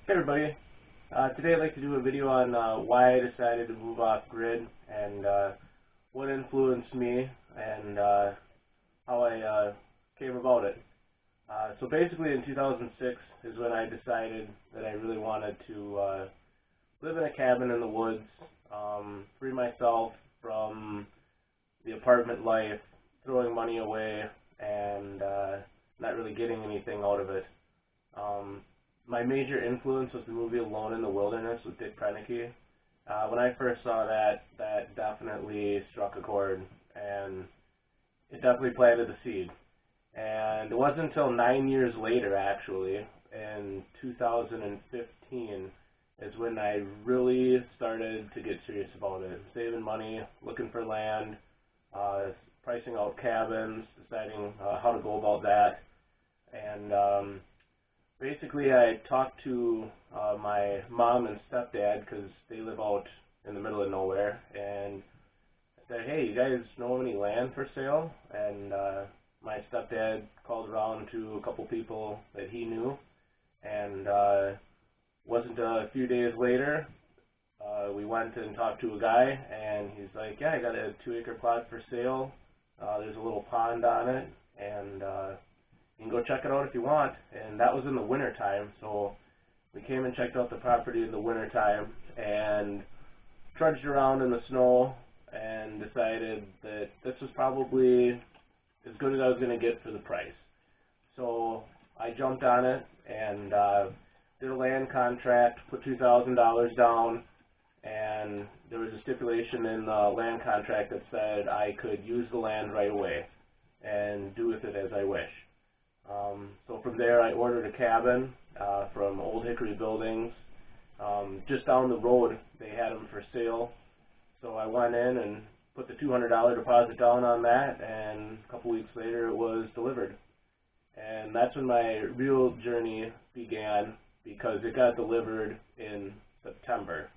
Hey everybody, today I'd like to do a video on why I decided to move off grid and what influenced me and how I came about it. So basically in 2006 is when I decided that I really wanted to live in a cabin in the woods, free myself from the apartment life, throwing money away, and not really getting anything out of it. My major influence was the movie Alone in the Wilderness with Dick Proenneke. When I first saw that, that definitely struck a chord, and it definitely planted the seed. And it wasn't until 9 years later, actually, in 2015, is when I really started to get serious about it. Saving money, looking for land, pricing out cabins, deciding how to go about that, and basically, I talked to my mom and stepdad because they live out in the middle of nowhere, and I said, "Hey, you guys know of any land for sale?" And my stepdad called around to a couple people that he knew, and wasn't a few days later, we went and talked to a guy, and he's like, "Yeah, I got a 2-acre plot for sale. There's a little pond on it, and you can go check it out if you want." And that was in the winter time, so we came and checked out the property in the winter time and trudged around in the snow and decided that this was probably as good as I was going to get for the price. So I jumped on it and did a land contract, put $2,000 down, and there was a stipulation in the land contract that said I could use the land right away and do with it as I wish. So from there I ordered a cabin from Old Hickory Buildings. Just down the road they had them for sale. So I went in and put the $200 deposit down on that, and a couple weeks later it was delivered. And that's when my real journey began, because it got delivered in September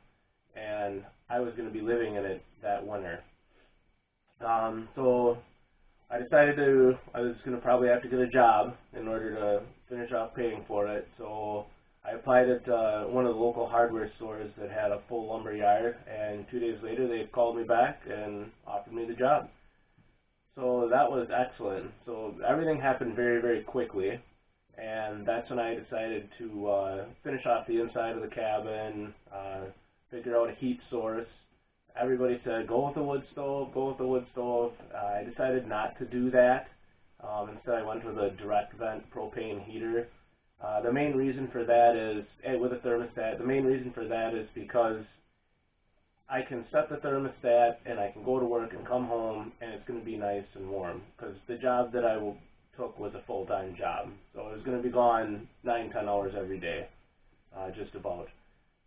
and I was going to be living in it that winter. So I decided I was going to probably have to get a job in order to finish off paying for it. So I applied at one of the local hardware stores that had a full lumber yard, and 2 days later they called me back and offered me the job. So that was excellent. So everything happened very, very quickly, and that's when I decided to finish off the inside of the cabin, figure out a heat source. Everybody said, go with a wood stove, go with a wood stove. I decided not to do that. Instead, I went with a direct vent propane heater. The main reason for that is, with a thermostat, the main reason for that is because I can set the thermostat and I can go to work and come home and it's going to be nice and warm. Because the job that I took was a full-time job. So I was going to be gone 9-10 hours every day, just about.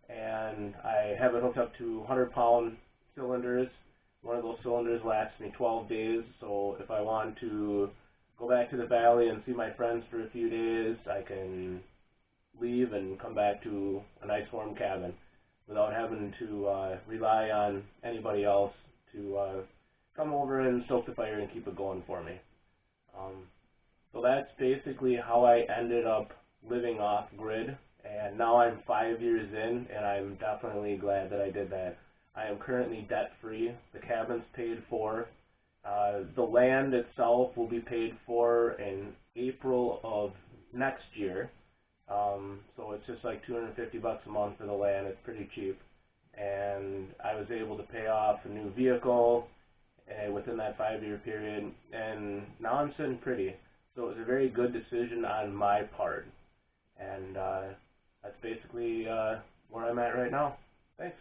And I have it hooked up to 100-pound cylinders. One of those cylinders lasts me 12 days, so if I want to go back to the valley and see my friends for a few days, I can leave and come back to a nice warm cabin without having to rely on anybody else to come over and stoke the fire and keep it going for me. So that's basically how I ended up living off grid, and now I'm 5 years in, and I'm definitely glad that I did that. I am currently debt-free. The cabin's paid for. The land itself will be paid for in April of next year. So it's just like $250 a month for the land. It's pretty cheap. And I was able to pay off a new vehicle within that 5-year period. And now I'm sitting pretty. So it was a very good decision on my part. And that's basically where I'm at right now. Thanks.